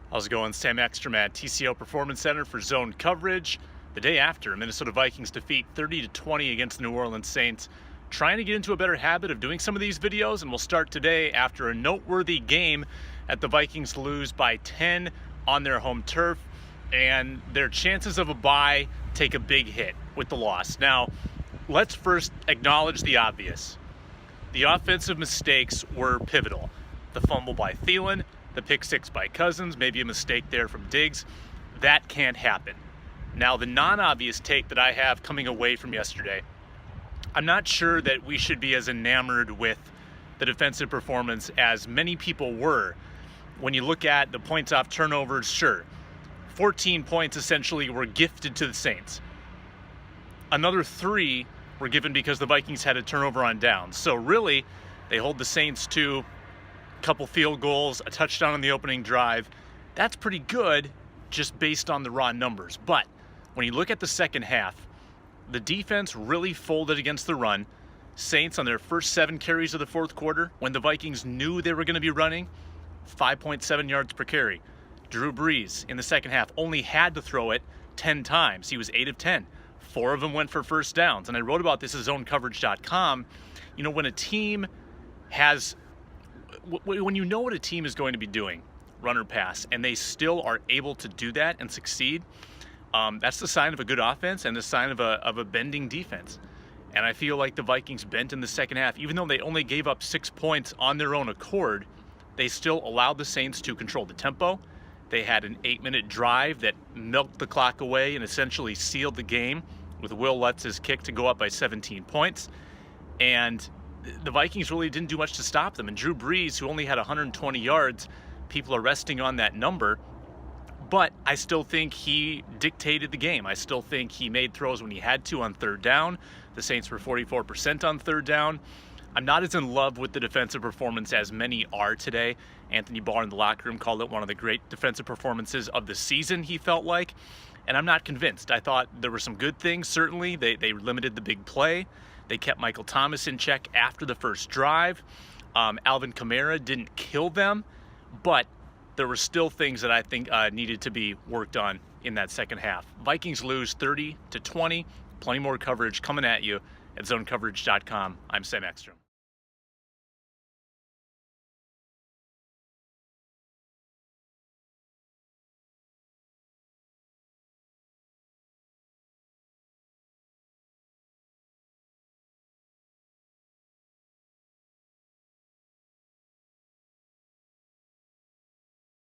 How's it going? Sam Ekstrom at TCO Performance Center for zone coverage. The day after Minnesota Vikings defeat 30-20 against the New Orleans Saints. Trying to get into a better habit of doing some of these videos, and we'll start today after a noteworthy game at the Vikings lose by 10 on their home turf, and their chances of a bye take a big hit with the loss. Now, let's first acknowledge the obvious. The offensive mistakes were pivotal. The fumble by Thielen, the pick six by Cousins, maybe a mistake there from Diggs. That can't happen. Now, the non-obvious take that I have coming away from yesterday, I'm not sure that we should be as enamored with the defensive performance as many people were. When you look at the points off turnovers, sure, 14 points essentially were gifted to the Saints. Another 3 were given because the Vikings had a turnover on downs. So really, they hold the Saints to a couple field goals, a touchdown on the opening drive. That's pretty good just based on the raw numbers. But when you look at the second half, the defense really folded against the run. Saints on their first 7 carries of the fourth quarter, when the Vikings knew they were going to be running, 5.7 yards per carry. Drew Brees in the second half only had to throw it 10 times. He was 8 of 10. 4 of them went for first downs. And I wrote about this at zonecoverage.com. You know, when a team has, when you know what a team is going to be doing, run or pass, and they still are able to do that and succeed, that's the sign of a good offense and the sign of a bending defense. And I feel like the Vikings bent in the second half. Even though they only gave up 6 points on their own accord, they still allowed the Saints to control the tempo. They had an 8-minute drive that milked the clock away and essentially sealed the game with Will Lutz's kick to go up by 17 points. And the Vikings really didn't do much to stop them. And Drew Brees, who only had 120 yards, people are resting on that number. But I still think he dictated the game. I still think he made throws when he had to on third down. The Saints were 44% on third down. I'm not as in love with the defensive performance as many are today. Anthony Barr in the locker room called it one of the great defensive performances of the season, he felt like. And I'm not convinced. I thought there were some good things, certainly. They limited the big play. They kept Michael Thomas in check after the first drive. Alvin Kamara didn't kill them, but there were still things that I think needed to be worked on in that second half. Vikings lose 30-20. Plenty more coverage coming at you at zonecoverage.com. I'm Sam Ekstrom.